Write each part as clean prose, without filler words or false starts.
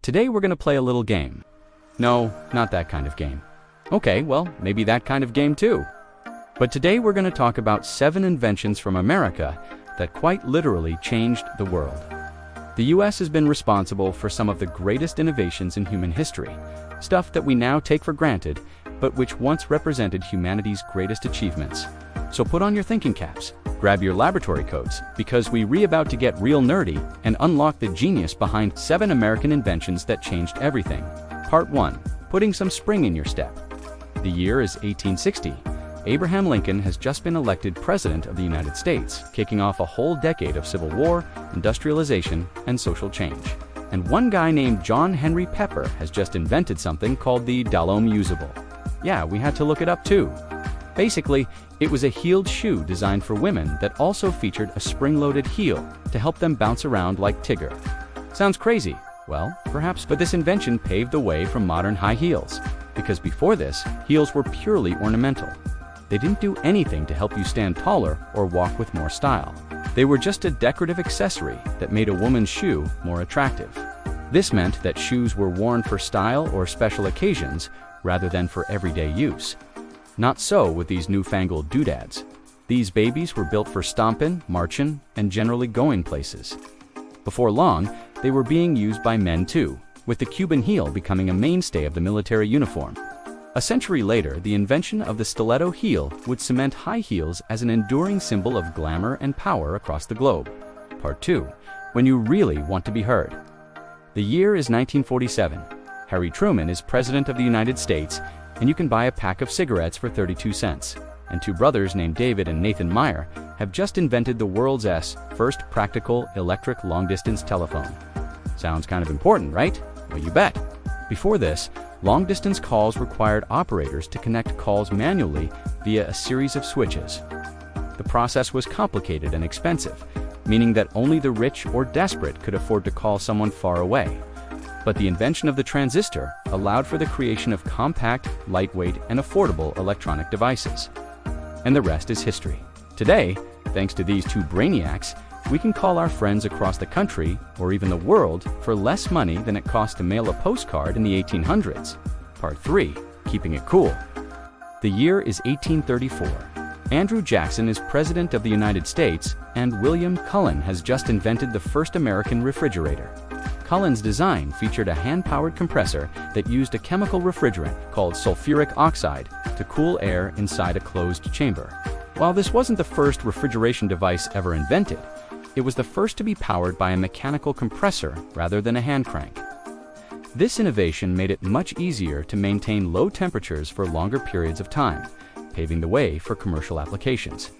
Today we're going to play a little game. No, not that kind of game. Okay, well, maybe that kind of game too. But today we're going to talk about 7 inventions from America that quite literally changed the world. The US has been responsible for some of the greatest innovations in human history, stuff that we now take for granted, but which once represented humanity's greatest achievements. So put on your thinking caps, grab your laboratory coats, because we're about to get real nerdy and unlock the genius behind 7 American inventions that changed everything. Part 1. Putting some spring in your step. The year is 1860. Abraham Lincoln has just been elected President of the United States, kicking off a whole decade of Civil War, industrialization, and social change. And one guy named John Henry Pepper has just invented something called the Dalome Usable. Yeah, we had to look it up too. Basically, it was a heeled shoe designed for women that also featured a spring-loaded heel to help them bounce around like Tigger. Sounds crazy? Well, perhaps, but this invention paved the way for modern high heels, because before this, heels were purely ornamental. They didn't do anything to help you stand taller or walk with more style. They were just a decorative accessory that made a woman's shoe more attractive. This meant that shoes were worn for style or special occasions rather than for everyday use. Not so with these newfangled doodads. These babies were built for stompin', marchin', and generally going places. Before long, they were being used by men too, with the Cuban heel becoming a mainstay of the military uniform. A century later, the invention of the stiletto heel would cement high heels as an enduring symbol of glamour and power across the globe. Part 2. When you really want to be heard. The year is 1947. Harry Truman is President of the United States, and you can buy a pack of cigarettes for 32 cents. And 2 brothers named David and Nathan Meyer have just invented the world's first practical electric long-distance telephone. Sounds kind of important, right? Well, you bet. Before this, long-distance calls required operators to connect calls manually via a series of switches. The process was complicated and expensive, meaning that only the rich or desperate could afford to call someone far away. But the invention of the transistor allowed for the creation of compact, lightweight, and affordable electronic devices. And the rest is history. Today, thanks to these 2 brainiacs, we can call our friends across the country, or even the world, for less money than it cost to mail a postcard in the 1800s. Part 3. Keeping it cool. The year is 1834. Andrew Jackson is President of the United States, and William Cullen has just invented the first American refrigerator. Cullen's design featured a hand-powered compressor that used a chemical refrigerant called sulfuric oxide to cool air inside a closed chamber. While this wasn't the first refrigeration device ever invented, it was the first to be powered by a mechanical compressor rather than a hand crank. This innovation made it much easier to maintain low temperatures for longer periods of time, paving the way for commercial applications.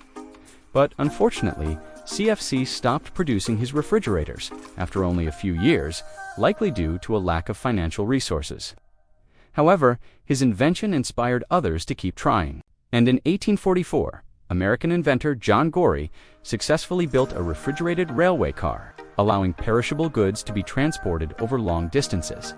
But unfortunately, CFC stopped producing his refrigerators after only a few years, likely due to a lack of financial resources. However, his invention inspired others to keep trying. And in 1844, American inventor John Gorey successfully built a refrigerated railway car, allowing perishable goods to be transported over long distances.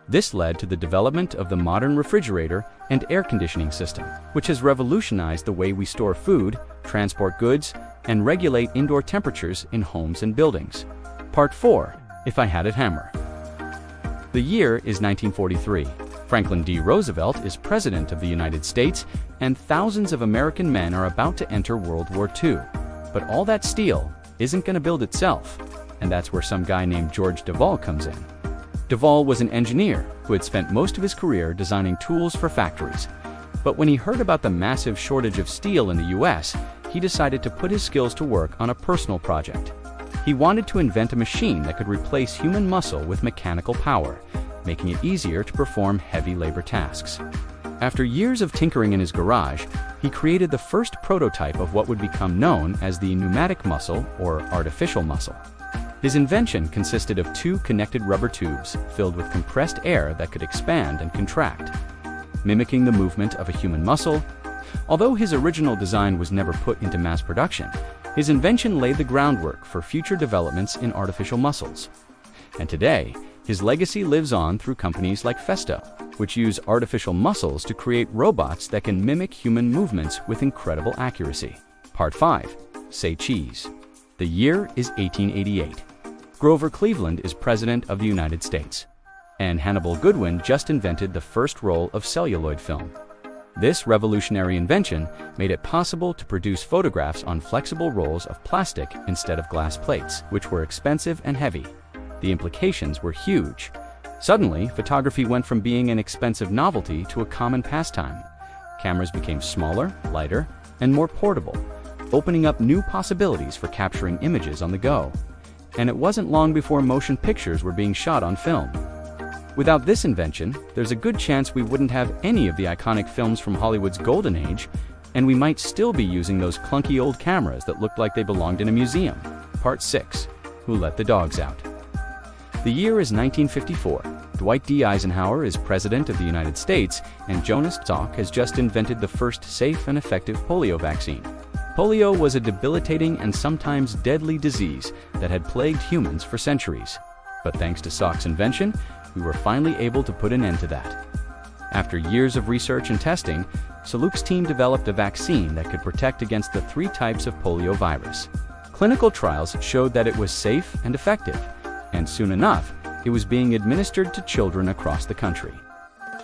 This led to the development of the modern refrigerator and air conditioning system, which has revolutionized the way we store food, transport goods, and regulate indoor temperatures in homes and buildings. Part 4. If I Had It Hammer. The year is 1943. Franklin D. Roosevelt is President of the United States, and thousands of American men are about to enter World War II. But all that steel isn't going to build itself, and that's where some guy named George Devol comes in. Devol was an engineer who had spent most of his career designing tools for factories. But when he heard about the massive shortage of steel in the US, he decided to put his skills to work on a personal project. He wanted to invent a machine that could replace human muscle with mechanical power, making it easier to perform heavy labor tasks. After years of tinkering in his garage, he created the first prototype of what would become known as the pneumatic muscle or artificial muscle. His invention consisted of 2 connected rubber tubes filled with compressed air that could expand and contract, mimicking the movement of a human muscle. Although his original design was never put into mass production, his invention laid the groundwork for future developments in artificial muscles. And today, his legacy lives on through companies like Festo, which use artificial muscles to create robots that can mimic human movements with incredible accuracy. Part 5. Say cheese. The year is 1888. Grover Cleveland is President of the United States. And Hannibal Goodwin just invented the first roll of celluloid film. This revolutionary invention made it possible to produce photographs on flexible rolls of plastic instead of glass plates, which were expensive and heavy. The implications were huge. Suddenly, photography went from being an expensive novelty to a common pastime. Cameras became smaller, lighter, and more portable, opening up new possibilities for capturing images on the go. And it wasn't long before motion pictures were being shot on film. Without this invention, there's a good chance we wouldn't have any of the iconic films from Hollywood's golden age, and we might still be using those clunky old cameras that looked like they belonged in a museum. Part 6. Who Let the Dogs Out? The year is 1954. Dwight D. Eisenhower is President of the United States, and Jonas Salk has just invented the first safe and effective polio vaccine. Polio was a debilitating and sometimes deadly disease that had plagued humans for centuries. But thanks to Salk's invention, we were finally able to put an end to that. After years of research and testing, Saluk's team developed a vaccine that could protect against the 3 types of polio virus. Clinical trials showed that it was safe and effective, and soon enough, it was being administered to children across the country.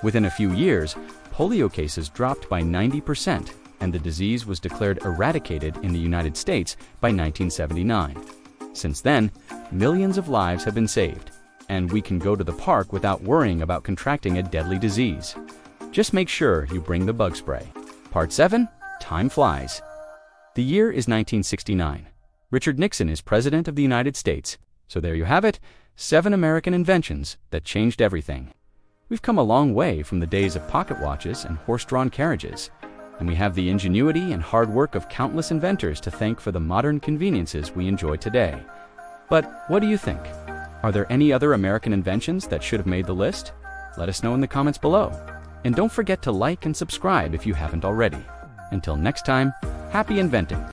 Within a few years, polio cases dropped by 90%, and the disease was declared eradicated in the United States by 1979. Since then, millions of lives have been saved, and we can go to the park without worrying about contracting a deadly disease. Just make sure you bring the bug spray. Part 7. Time flies. The year is 1969. Richard Nixon is President of the United States. So there you have it, 7 American inventions that changed everything. We've come a long way from the days of pocket watches and horse-drawn carriages, and we have the ingenuity and hard work of countless inventors to thank for the modern conveniences we enjoy today. But what do you think? Are there any other American inventions that should have made the list? Let us know in the comments below. And don't forget to like and subscribe if you haven't already. Until next time, happy inventing!